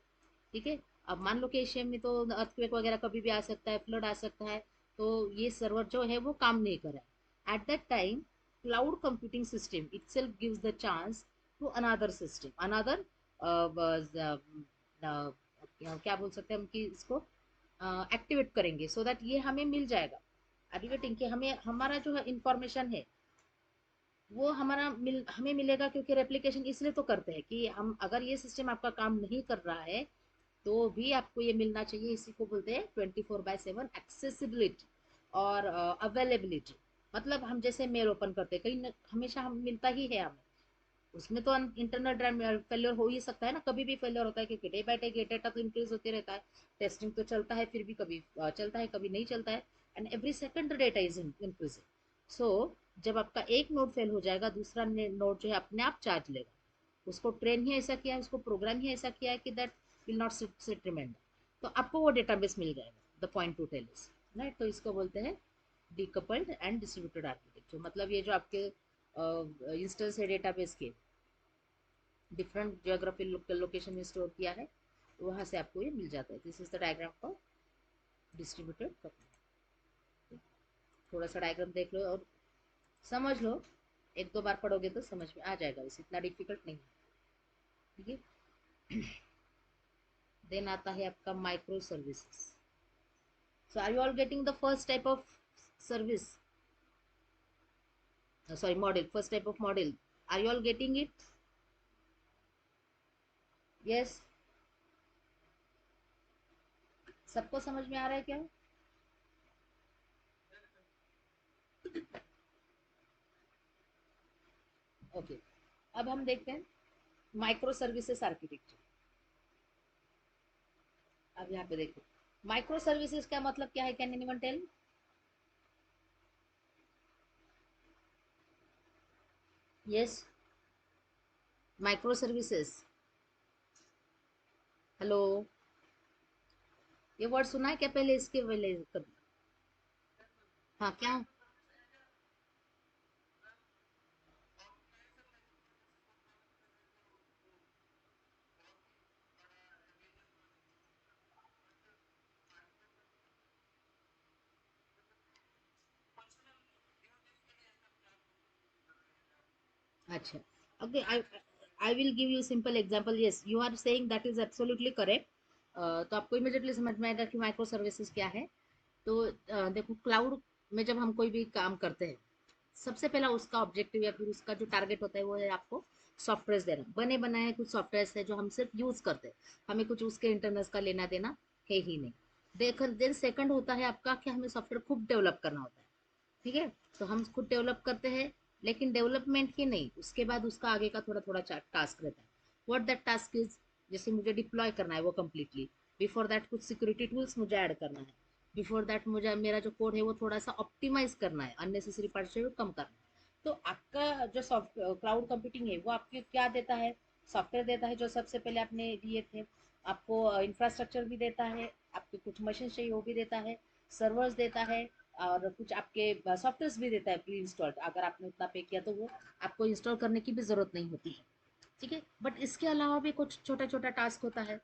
Speaker 1: ठीक है, अब मान लो कि एशिया में तो अर्थक्वेक वगैरह कभी भी आ सकता है, फ्लड आ सकता है, तो ये सर्वर जो है वो काम नहीं कर रहा है at that time. Cloud computing system itself gives the chance to another system, another क्या बोल सकते हैं हम कि इसको एक्टिवेट करेंगे सो दैट ये हमें मिल जाएगा। एक्टिवेटिंग कि हमें हमारा जो है इंफॉर्मेशन है वो हमें मिलेगा, क्योंकि रेप्लिकेशन इसलिए तो करते हैं कि हम अगर ये सिस्टम आपका काम नहीं कर रहा है तो भी आपको ये मिलना चाहिए। इसी को बोलते हैं 24/7 एक्सेसिबिलिटी और अवेलेबिलिटी। मतलब हम जैसे मेल ओपन करते हैं कहीं हमेशा हम मिलता ही है हमें, उसमें तो इंटरनल ड्राइव फेलियर हो ही सकता है ना, कभी भी फेलियर होता है, क्योंकि डे बाय डे डेटा तो इंक्रीज होते रहता है। टेस्टिंग तो चलता है, फिर भी कभी चलता है कभी नहीं चलता है, and every second data is increasing. So जब आपका एक नोड फेल हो जाएगा दूसरा नोड जो है अपने आप चार्ज लेगा। उसको ट्रेन ही ऐसा किया है, उसको प्रोग्राम ही ऐसा किया है कि that will not sit reminder. तो आपको वो डेटाबेस मिल जाएगा, the point to tell is right. तो इसको बोलते हैं डीकपल्ड एंड डिस्ट्रीब्यूटेड आर्किटेक्चर। मतलब ये जो आपके इंस्टेंस है डेटाबेस के डिफरेंट जियोग्राफी लोकेशन में स्टोर किया है, तो वहाँ से आपको ये मिल जाता है। This is the diagram for distributed computing. थोड़ा सा डायग्राम देख लो और समझ लो, एक दो बार पढ़ोगे तो समझ में आ जाएगा, बस इतना डिफिकल्ट नहीं है। ठीक है। देन आता है आपका micro services. So are you all getting the first type of service, sorry, model, first type of model? Are you all getting it? Yes, सबको समझ में आ रहा है क्या? ओके, अब हम देखते हैं माइक्रो सर्विसेज आर्किटेक्चर। अब यहाँ पे देखो, माइक्रो सर्विसेज का मतलब क्या है, can anyone tell? Yes, micro services. Hello, ये वर्ड सुना है क्या पहले, इसके पहले कभी? हाँ, क्या? अच्छा, okay, I will give you simple example. Yes, you are saying that is absolutely correct. तो आपको इमीडिएटली समझ में आएगा कि माइक्रो सर्विसेज क्या है। तो देखो, क्लाउड में जब हम कोई भी काम करते हैं, सबसे पहला उसका ऑब्जेक्टिव या फिर उसका जो टारगेट होता है वो है आपको सॉफ्टवेयर देना। बने बनाए कुछ सॉफ्टवेयर है जो हम सिर्फ यूज करते हैं, हमें कुछ उसके इंटरनल्स का लेना देना है ही नहीं। देख देन सेकंड होता है आपका कि हमें सॉफ्टवेयर खूब डेवलप करना होता है। ठीक है, तो हम खुद डेवलप करते हैं, लेकिन डेवलपमेंट ही नहीं, उसके बाद उसका आगे का थोड़ा थोड़ा टास्क रहता है। व्हाट दैट टास्क इज, जैसे मुझे डिप्लॉय करना है वो कम्प्लीटली, बिफोर दैट कुछ सिक्योरिटी टूल्स मुझे ऐड करना है, बिफोर दैट मुझे मेरा जो कोड है वो थोड़ा सा ऑप्टिमाइज करना है, अननेसेसरी पार्ट से कम करना है। तो आपका जो सॉफ्ट क्लाउड कंप्यूटिंग है वो आपको क्या देता है? सॉफ्टवेयर देता है जो सबसे पहले आपने लिए थे, आपको इंफ्रास्ट्रक्चर भी देता है, आपके कुछ मशीन चाहिए वो भी देता है, सर्वर्स देता है, और कुछ आपके सॉफ्टवेयर भी देता है प्री इंस्टॉल्ड। अगर आपने उतना पे किया तो वो आपको इंस्टॉल करने की भी जरूरत नहीं होती है। ठीक है, बट इसके अलावा भी कुछ छोटा छोटा टास्क होता है,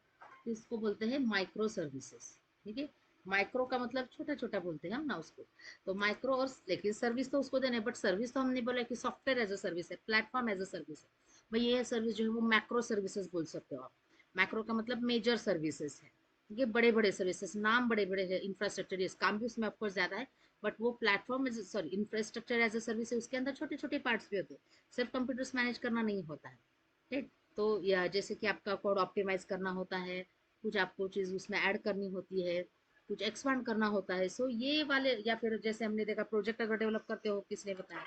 Speaker 1: इसको बोलते हैं माइक्रो सर्विसेज। ठीक है, माइक्रो का मतलब छोटा छोटा बोलते हैं हम ना उसको। तो माइक्रो, और लेकिन सर्विस तो उसको देना है, बट सर्विस तो हमने बोला कि सॉफ्टवेयर एज अ सर्विस है, प्लेटफॉर्म एज अ सर्विस है। भाई ये सर्विस जो है वो मैक्रो सर्विसेज बोल सकते हो आप। मैक्रो का मतलब मेजर सर्विसेज है, ये बड़े बड़े सर्विसेज, नाम बड़े बड़े है, इंफ्रास्ट्रक्चर काम भी उसमें ऑफकोर्स ज्यादा है, बट वो platform sorry infrastructure as a service है, उसके अंदर छोटे छोटे पार्ट्स भी होते हैं, सिर्फ कंप्यूटर्स मैनेज करना नहीं होता है। ठीक, तो या जैसे कि आपका कोड ऑप्टिमाइज करना होता है, कुछ आपको चीज़ उसमें ऐड करनी होती है, कुछ एक्सपांड करना होता है। सो ये वाले, या फिर जैसे हमने देखा प्रोजेक्ट अगर डेवलप करते हो, किसने बताया,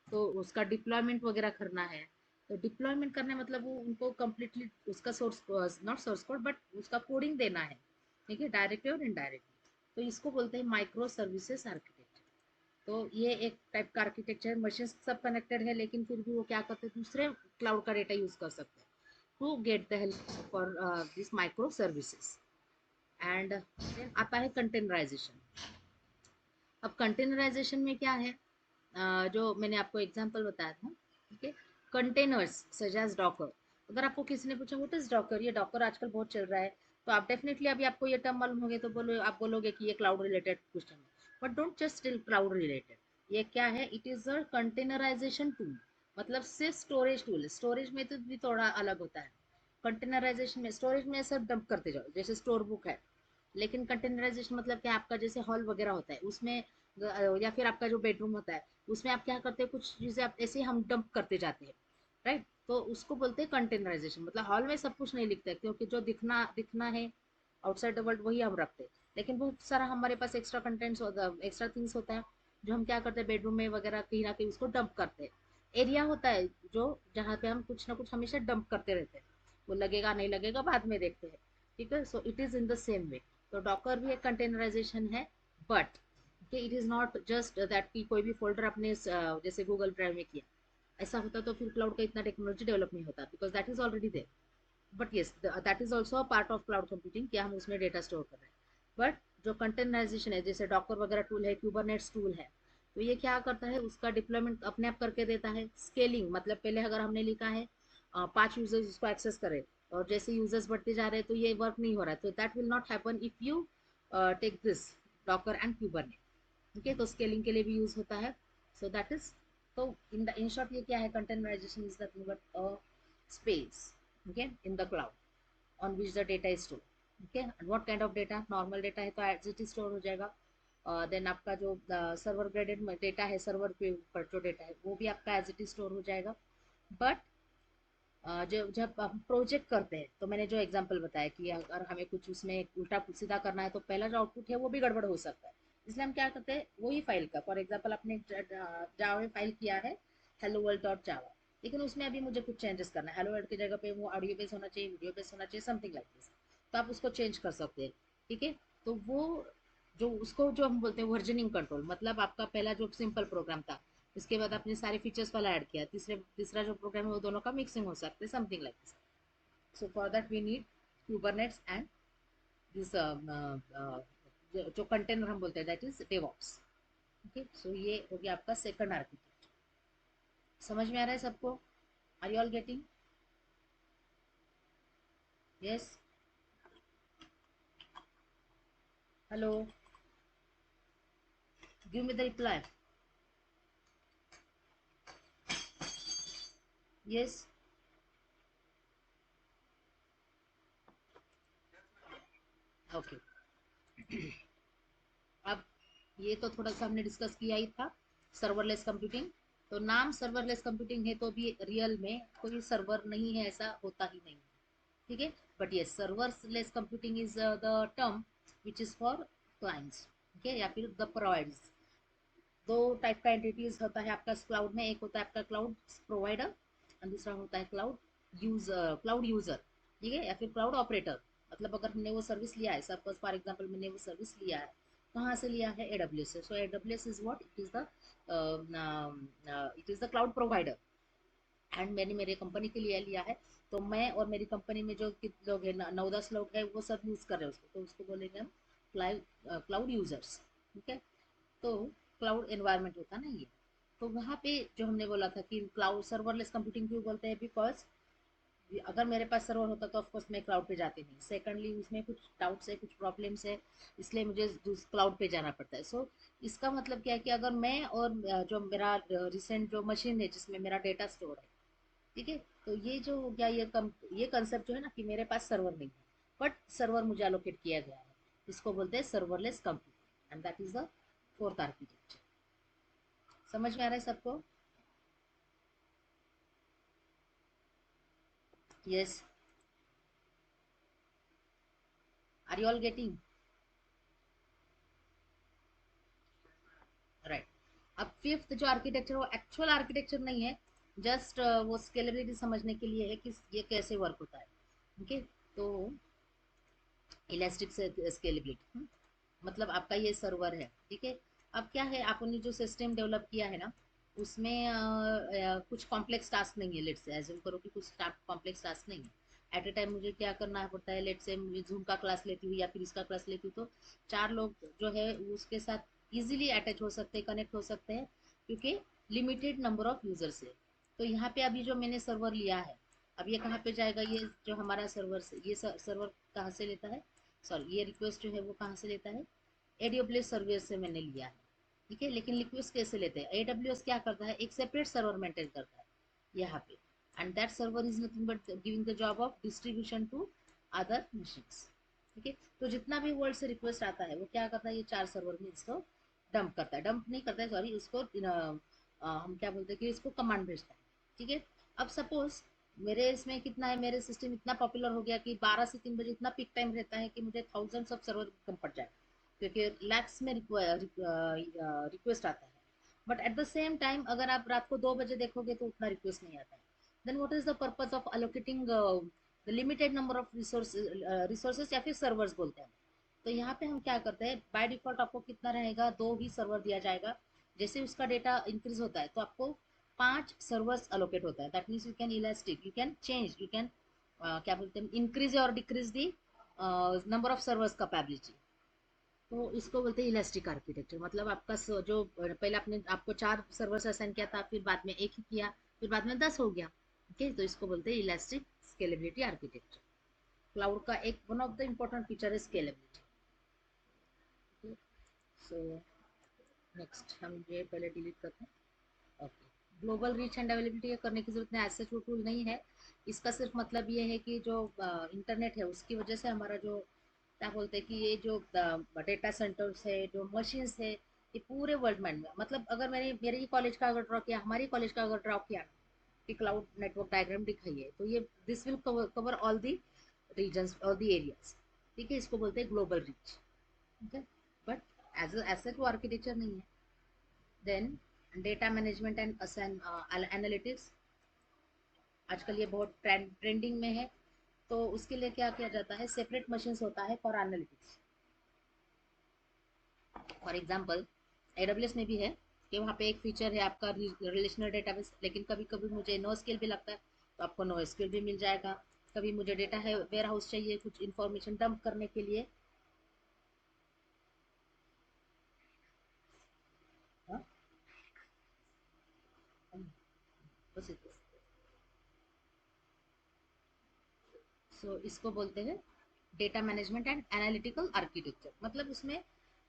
Speaker 1: तो उसका डिप्लॉयमेंट वगैरह करना है। तो डिप्लॉयमेंट करने मतलब वो उनको कम्प्लीटली उसका source, not source code, but उसका कोडिंग देना है। ठीक है, डायरेक्टली और इनडायरेक्टली। तो इसको बोलते हैं माइक्रो सर्विसेज आर्किटेक्चर। तो ये एक टाइप का आर्किटेक्चर, मशीन सब कनेक्टेड है, लेकिन फिर भी वो क्या करते हैं, दूसरे क्लाउड का डेटा यूज कर सकते हैं to get the help for this micro services. And then आता है कंटेनराइजेशन। अब कंटेनराइजेशन में क्या है, जो मैंने आपको एग्जांपल बताया था। ठीक है, कंटेनर्स सच एज डॉकर। अगर आपको किसी ने पूछा व्हाट इज डॉकर, ये डॉकर आजकल बहुत चल रहा है, तो आप डेफिनेटली अभी आपको ये टर्म मालूम होंगे तो बोलो, आप बोलोगे कि ये क्लाउड रिलेटेड क्वेश्चन है। But don't just still cloud related, ये क्या है, it is a containerization tool. मतलब सिर्फ स्टोरेज टूल, स्टोरेज में तो भी थोड़ा अलग होता है। कंटेनराइजेशन में स्टोरेज में सब डंप करते जाओ, जैसे स्टोर बुक है। लेकिन कंटेनराइजेशन मतलब क्या, आपका जैसे हॉल वगैरह होता है उसमें, या फिर आपका जो बेडरूम होता है उसमें आप क्या करते हैं, कुछ चीजें आप ऐसे हम डंप करते जाते हैं, राइट? तो उसको बोलते हैं कंटेनराइजेशन। मतलब हॉल में सब कुछ नहीं लिखता है, क्योंकि जो दिखना दिखना है आउटसाइड द वर्ल्ड वही हम रखते हैं, लेकिन बहुत सारा हमारे पास एक्स्ट्रा कंटेंट्स होता है, एक्स्ट्रा थिंग्स होता है, जो हम क्या करते हैं बेडरूम में वगैरह कहीं ना कहीं उसको डंप करते हैं। एरिया होता है जो, जहाँ पे हम कुछ ना कुछ हमेशा डंप करते रहते हैं, वो लगेगा नहीं लगेगा बाद में देखते हैं। ठीक है, सो it is in the same वे। तो डॉकर भी एक कंटेनराइजेशन है, but it is not just that कि कोई भी फोल्डर अपने जैसे गूगल ड्राइव में किया, ऐसा होता तो फिर क्लाउड का इतना टेक्नोलॉजी डेवलप नहीं होता, because that is already there. But yes, that is also a part of cloud computing, कि हम उसमें डेटा स्टोर कर रहे हैं। बट जो कंटेनराइजेशन है, जैसे डॉकर वगैरह टूल है, क्यूबरनेट्स टूल है, तो ये क्या करता है, उसका डिप्लॉयमेंट अपने आप करके देता है। स्केलिंग मतलब पहले अगर हमने लिखा है 5 यूजर्स उसको एक्सेस करें, और जैसे यूजर्स बढ़ते जा रहे हैं तो ये वर्क नहीं हो रहा है, तो that will not happen if you take this Docker and Kubernetes. ठीक है, तो स्केलिंग के लिए भी यूज होता है। सो दैट इज तो इन शॉर्ट ये क्या है, containerization is nothing but a space, okay, in the cloud on which the data is stored. Okay, and what kind of data? Normal data है तो as it is store हो जाएगा. Then आपका जो सर्वर ग्रेडेड डेटा है, सर्वर पे ऊपर जो डेटा है वो भी आपका एज इट इज स्टोर हो जाएगा. बट जब जब हम प्रोजेक्ट करते हैं तो मैंने जो एग्जांपल बताया कि अगर हमें कुछ उसमें उल्टा सीधा करना है तो पहला जो आउटपुट है वो भी गड़बड़ हो सकता है. इसलिए हम क्या करते हैं, वही फाइल का, फॉर एग्जांपल आपने जावा में फाइल किया है हेलो वर्ल्ड डॉट जावा, लेकिन उसमें अभी मुझे कुछ चेंजेस करना है, हेलो वर्ल्ड की जगह पे वो ऑडियो बेस होना चाहिए, वीडियो बेस होना चाहिए, समथिंग लाइक दिस, तो आप उसको चेंज कर सकते हैं. ठीक है, तो वो जो उसको जो हम बोलते हैं वर्जनिंग कंट्रोल, मतलब आपका पहला जो सिंपल प्रोग्राम था इसके बाद आपने सारे फीचर्स वाला ऐड किया, तीसरा जो प्रोग्राम है वो दोनों का मिक्सिंग हो सकता है, something like this. So for that we need Kubernetes and this जो कंटेनर हम बोलते हैं that is DevOps. Okay, so ये हो गया आपका सेकंड आर्किटेक्चर. समझ में आ रहा है सबको? Are you all getting? Yes, hello, give me the reply. Yes, okay. अब ये तो थोड़ा सा हमने डिस्कस किया ही था, सर्वरलेस कंप्यूटिंग. तो नाम सर्वरलेस कंप्यूटिंग है तो भी रियल में कोई सर्वर नहीं है, ऐसा होता ही नहीं. ठीक है, बट ये serverless computing is the term which is for clients. ठीक है, या फिर द प्रोवाइडर्स. दो टाइप का एंटिटीज होता है आपका क्लाउड में, एक होता है आपका क्लाउड प्रोवाइडर और दूसरा होता है क्लाउड यूजर. ठीक है, या फिर क्लाउड ऑपरेटर. मतलब अगर हमने वो सर्विस लिया है, सपोज फॉर एग्जांपल मैंने वो सर्विस लिया है, कहाँ से लिया है, एडब्ल्यूएस से. So AWS is what, it is the cloud provider and मैंने मेरे कंपनी के लिए लिया है. तो मैं और मेरी कंपनी में जो कितने लोग हैं, 9-10 लोग हैं, वो सब यूज कर रहे हैं उसको, तो उसको बोलेंगे हम क्लाउड यूजर्स. ठीक है, तो क्लाउड एनवायरनमेंट होता है ना ये. तो वहाँ पे जो हमने बोला था कि क्लाउड सर्वरलेस कंप्यूटिंग क्यों बोलते हैं, बिकॉज अगर मेरे पास सर्वर होता तो ऑफकोर्स मैं क्लाउड पे जाती नहीं. सेकंडली उसमें कुछ डाउट्स है, कुछ प्रॉब्लम्स है, इसलिए मुझे क्लाउड पे जाना पड़ता है. सो इसका मतलब क्या है कि अगर मैं और जो मेरा रिसेंट जो मशीन है जिसमें मेरा डेटा स्टोर है, ठीक है, तो ये जो हो गया, ये कंसेप्ट जो है ना कि मेरे पास सर्वर नहीं है बट सर्वर मुझे अलोकेट किया गया है, इसको बोलते हैं serverless computing and that is the fourth architecture. समझ में आ रहा है सबको? Yes, are you all getting? Right. अब फिफ्थ जो आर्किटेक्चर, वो एक्चुअल आर्किटेक्चर नहीं है, जस्ट वो स्केलेबिलिटी समझने के लिए है कि ये कैसे वर्क होता है. ओके, तो इलास्टिक स्केलेबिलिटी मतलब आपका ये सर्वर है. ठीक है, अब क्या है, आपने जो सिस्टम डेवलप किया है ना उसमें कुछ कॉम्प्लेक्स टास्क नहीं है. लेट से एज्यूम करो कि कुछ कॉम्प्लेक्स टास्क नहीं है. एट ए टाइम मुझे क्या करना पड़ता है, लेट से मुझे जूम का क्लास लेती हूँ या फिर इसका क्लास लेती हूँ, तो 4 लोग जो है उसके साथ इजीली अटैच हो सकते हैं, कनेक्ट हो सकते हैं, क्योंकि लिमिटेड नंबर ऑफ यूजर्स है. तो यहाँ पे अभी जो मैंने सर्वर लिया है, अब ये कहाँ पे जाएगा, ये जो हमारा सर्वर ये सर्वर कहाँ से लेता है, सॉरी ये रिक्वेस्ट जो है वो कहाँ से लेता है, एडब्ल्यूएस सर्विस से मैंने लिया है. ठीक है, लेकिन रिक्वेस्ट कैसे लेते हैं, एडब्ल्यूएस क्या करता है, एक सेपरेट सर्वर मेंटेन करता है यहाँ पे, and that server is nothing but giving the job of distribution to other machines. ठीक है, तो जितना भी वर्ल्ड से रिक्वेस्ट आता है वो क्या करता है, ये 4 सर्वर में इसको डंप करता है, डंप नहीं करता है सॉरी, उसको हम क्या बोलते हैं कि इसको कमांड भेजता है. ठीक है, अब सपोज मेरे इसमें कितना है, मेरे सिस्टम इतना पॉपुलर हो गया कि 12 से 3 बजे इतना पिक टाइम रहता है कि मुझे थाउजेंड्स ऑफ सर्वर कम पड़ जाए, क्योंकि लैक्स में रिक्वेस्ट आता है. But at the same time अगर आप रात को 2 बजे देखोगे तो उतना रिक्वेस्ट नहीं आता है. Then what is the purpose of allocating the limited number of resources या फिर सर्वर्स बोलते हैं. तो यहाँ पे हम क्या करते हैं, बाय डिफॉल्ट आपको कितना रहेगा, 2 ही सर्वर दिया जाएगा. जैसे उसका डेटा इंक्रीज होता है तो आपको 5 सर्वर्स अलोकेट होता है. That means you can elastic, you can change, you can क्या बोलते हैं, इंक्रीज और decrease the number of servers capability. तो इसको बोलते हैं इलास्टिक आर्किटेक्चर. मतलब आपका जो पहले आपने आपको 4 सर्वर्स असाइन किया था, फिर बाद में एक ही किया, फिर बाद में 10 हो गया. ओके, तो इसको बोलते हैं इलास्टिक स्केलेबिलिटी आर्किटेक्चर. क्लाउड का एक one of the important feature है स्केलेबिलिटी. सो नेक्स्ट हम ये पहले डिलीट करते हैं. Okay, global reach and availability करने की जरूरत नहीं, ऐसा जो टूल नहीं है। इसका सिर्फ मतलब ये है कि जो इंटरनेट है उसकी वजह से हमारा जो क्या बोलते हैं कि ये जो डेटा सेंटर्स है, जो मशीन्स है, ये पूरे वर्ल्ड में, मतलब अगर मैंने मेरे ही कॉलेज का अगर ड्रॉ किया, हमारी कॉलेज का अगर ड्रॉ किया कि क्लाउड नेटवर्क डायग्राम दिखाई है, तो ये this will cover all the regions और दी एरियाज। ठीक है, इसको बोलते हैं ग्लोबल रीच। ठीक है, बट एज एसेट वो आर्किटेक्चर नहीं है। Then data management and analytics, आजकल ये बहुत ट्रेंडिंग में है। तो उसके लिए क्या किया जाता है, सेपरेट मशीन्स होता है for analytics. For example AWS में भी है कि वहाँ पे एक फीचर है आपका रिलेशनल डेटाबेस, लेकिन कभी कभी मुझे नो स्किल भी लगता है, तो आपको नो स्किल भी मिल जाएगा। कभी मुझे डेटा है वेयर हाउस चाहिए कुछ इंफॉर्मेशन डंप करने के लिए। हाँ, बस सो इसको बोलते हैं data management and analytical architecture. मतलब उसमें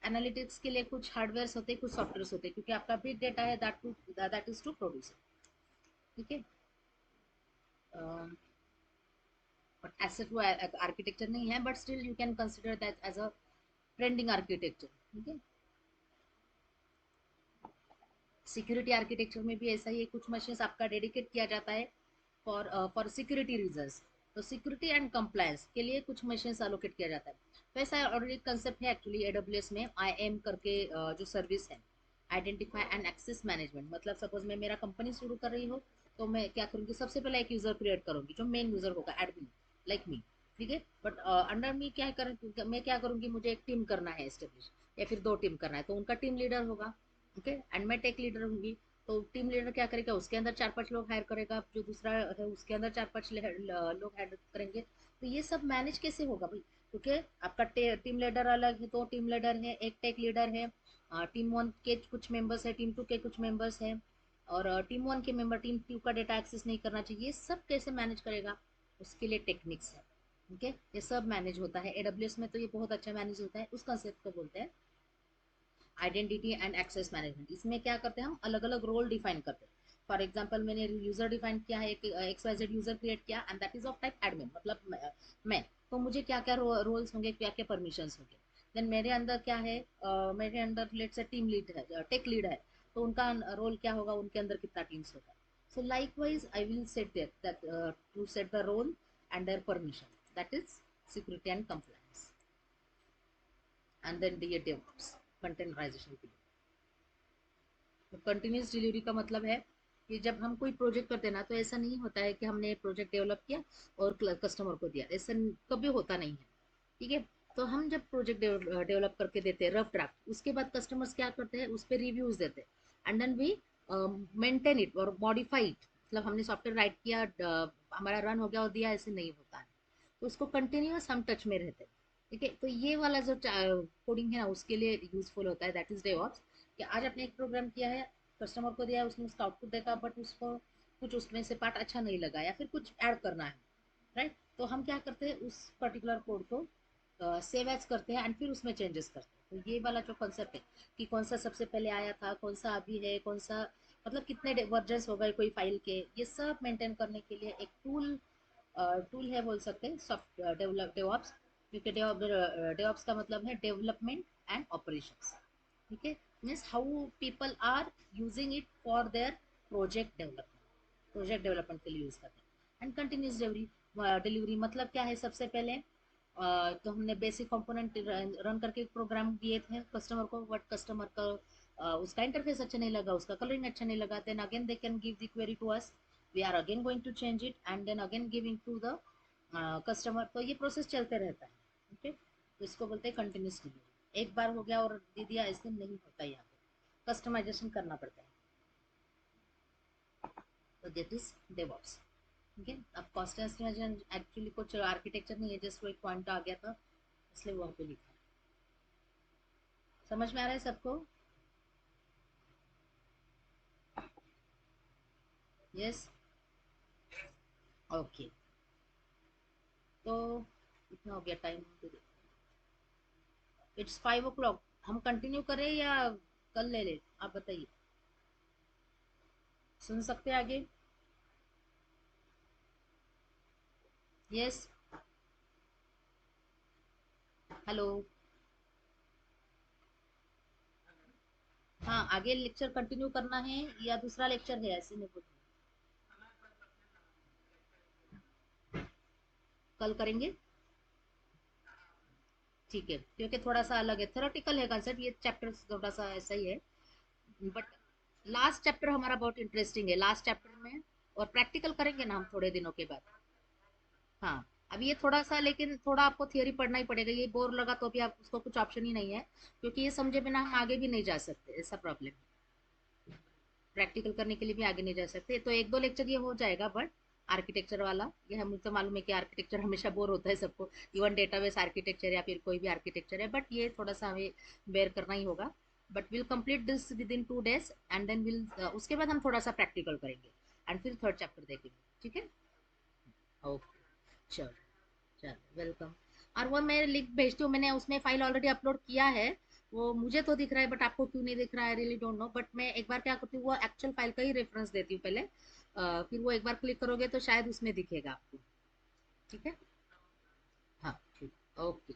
Speaker 1: एनालिटिक्स के लिए कुछ हार्डवेयर होते हैं, कुछ सॉफ्टवेयर होते हैं, क्योंकि आपका बिग डेटा है, दैट इज टू प्रोड्यूस। ठीक है, बट एसेट वो आर्किटेक्चर नहीं है, but still you can consider that as a trending architecture. ठीक है, सिक्योरिटी आर्किटेक्चर में भी ऐसा ही है, कुछ मशीन्स आपका डेडिकेट किया जाता है फॉर सिक्योरिटी रीजंस। तो सिक्योरिटी एंड कंप्लायंस के लिए कुछ मशीन्स एलोकेट किया जाता है। तो ऐसा ऑलरेडी कंसेप्ट है एक्चुअली एडब्ल्यूएस में, आई एम करके जो सर्विस है, आइडेंटिफाई एंड एक्सेस मैनेजमेंट। मतलब सपोज मैं मेरा कंपनी शुरू कर रही हूँ, तो मैं क्या करूँगी, सबसे पहले एक यूजर क्रिएट करूंगी जो मेन यूजर होगा, एडमिन लाइक मी। ठीक है, बट अंडर मी क्या कर मैं क्या करूंगी, मुझे एक टीम करना है एस्टेब्लिश, या फिर दो टीम करना है, तो उनका टीम लीडर होगा। ओके, एंड मैं टेक लीडर होंगी। तो टीम लीडर क्या करेगा, उसके अंदर चार पांच लोग हायर करेगा, जो दूसरा है उसके अंदर चार पांच लोग हायर करेंगे। तो ये सब मैनेज कैसे होगा भाई, क्योंकि आपका टीम लीडर अलग है, दो टीम लीडर है, एक टेक लीडर है, टीम वन के कुछ मेंबर्स है, टीम टू के कुछ मेंबर्स है, और टीम वन के मेंबर टीम टू का डेटा एक्सेस नहीं करना चाहिए। ये सब कैसे मैनेज करेगा, उसके लिए टेक्निक्स है। ओके, ये सब मैनेज होता है एडब्ल्यूएस में, तो ये बहुत अच्छा मैनेज होता है। उस कंसेप्ट को बोलते हैं आइडेंटिटी एंड एक्सेस मैनेजमेंट। इसमें क्या करते हैं, हम अलग अलग रोल डिफाइन करते हैं। फॉर एग्जाम्पल मैंने यूजर डिफाइन किया है, एक XYZ यूजर क्रिएट किया, and that is of type admin, मतलब मैं। तो मुझे क्या क्या रोल्स होंगे, क्या क्या परमिशंस होंगे। देन मेरे अंदर क्या है, मेरे अंदर लेट से टीम लीड है, टेक लीड है, तो उनका रोल क्या होगा, उनके अंदर कितना टीम्स होगा। So likewise I will set that to set the role and their permission, that is security and compliance. And then the DevOps, containerization के लिए। तो कंटिन्यूस डिलीवरी का मतलब है कि जब हम कोई प्रोजेक्ट करते हैं ना, तो ऐसा नहीं होता है कि हमने प्रोजेक्ट डेवलप किया और कस्टमर को दिया, ऐसा कभी होता नहीं है। ठीक है, तो हम जब प्रोजेक्ट डेवलप करके देते हैं रफ ड्राफ्ट, उसके बाद कस्टमर्स क्या करते हैं, उस पर रिव्यूज देते हैं, and then we maintain it और मॉडिफाई इट। मतलब हमने सॉफ्टवेयर राइट किया, हमारा रन हो गया और दिया, ऐसे नहीं होता है। तो उसको कंटिन्यूस हम टच में रहते हैं। ठीक है, तो ये वाला जो कोडिंग है ना, उसके लिए यूजफुल होता है, दैट इज डेवऑप्स। कि आज आपने एक प्रोग्राम किया है, कस्टमर को दिया है, उसने उसका आउटपुट देखा, बट उसको कुछ उसमें से पार्ट अच्छा नहीं लगा, या फिर कुछ ऐड करना है, राइट। तो हम क्या करते हैं, उस पर्टिकुलर कोड को सेव एज करते हैं, एंड फिर उसमें चेंजेस करते हैं। तो ये वाला जो कॉन्सेप्ट है कि कौन सा सबसे पहले आया था, कौन सा अभी है, कौन सा, मतलब कितने वर्जन्स हो गए कोई फाइल के, ये सब मेंटेन करने के लिए एक टूल है, बोल सकते हैं सॉफ्ट डेवऑप्स। क्योंकि डेवऑप्स का मतलब है डेवलपमेंट एंड ऑपरेशंस। ठीक है, means how people are using it for their project development के लिए यूज करते हैं। एंड कंटिन्यूस डिलीवरी, डिलीवरी मतलब क्या है, सबसे पहले तो हमने बेसिक कंपोनेंट रन करके प्रोग्राम दिए थे कस्टमर को, बट कस्टमर का उसका इंटरफेस अच्छा नहीं लगा, उसका कलरिंग अच्छा नहीं लगा, then again they can give the query to us, we are again going to change it, and then again giving to the customer. तो ये प्रोसेस चलते रहता है। ओके, तो इसको बोलते हैं कंटिन्यूस डिलीवरी। एक बार हो गया और दे दिया, ऐसे नहीं होता, यहाँ पे कस्टमाइजेशन करना पड़ता है। तो दैट इज डेवऑप्स। ठीक है, अब कॉस्ट एस्टिमेशन एक्चुअली कुछ आर्किटेक्चर नहीं है, जस्ट वो एक पॉइंट आ गया था, इसलिए वहाँ पे लिखा है। समझ में आ रहा है सबको? Yes, okay. तो इतना हो गया टाइम, इट्स 5 o'clock। हम कंटिन्यू करें या कल ले ले, आप बताइए। सुन सकते हैं आगे? यस। हेलो। हाँ, आगे लेक्चर कंटिन्यू करना है या दूसरा लेक्चर है, ऐसे में कुछ? कल करेंगे। ठीक है, क्योंकि थोड़ा सा अलग है, थ्योरेटिकल है कंसेप्ट, ये चैप्टर थोड़ा सा ऐसा ही है। बट लास्ट चैप्टर हमारा बहुत इंटरेस्टिंग है, लास्ट चैप्टर में। और प्रैक्टिकल करेंगे ना हम थोड़े दिनों के बाद। हाँ। अब ये थोड़ा सा, लेकिन थोड़ा आपको थियोरी पढ़ना ही पड़ेगा, ये बोर लगा तो भी आप उसको कुछ ऑप्शन ही नहीं है, क्योंकि ये समझे बिना हम आगे भी नहीं जा सकते, ऐसा प्रॉब्लम है। प्रैक्टिकल करने के लिए भी आगे नहीं जा सकते, तो एक दो लेक्चर ये हो जाएगा, बट आर्किटेक्चर वाला, ये हमें तो मालूम है कि आर्किटेक्चर हमेशा बोर होता है सबको, इवन डेटाबेस आर्किटेक्चर या फिर कोई भी आर्किटेक्चर है, बट ये थोड़ा सा हमें बेयर करना ही होगा। But will complete this within 2 days, and then will, उसके बाद हम थोड़ा सा प्रैक्टिकल करेंगे, एंड फिर थर्ड चैप्टर देखेंगे। ठीक है। ओके। चलो। चलो, वेलकम। और वो मैं लिंक भेजती हूँ, मैंने उसमें फाइल ऑलरेडी अपलोड किया है। वो मुझे तो दिख रहा है, बट आपको क्यों नहीं दिख रहा है, रियली डोंट नो, बट मैं एक बार क्या करती हूँ, वो एक्चुअल फाइल का ही रेफरेंस देती हूँ पहले, फिर वो एक बार क्लिक करोगे तो शायद उसमें दिखेगा आपको। ठीक है। हाँ, ठीक। ओके।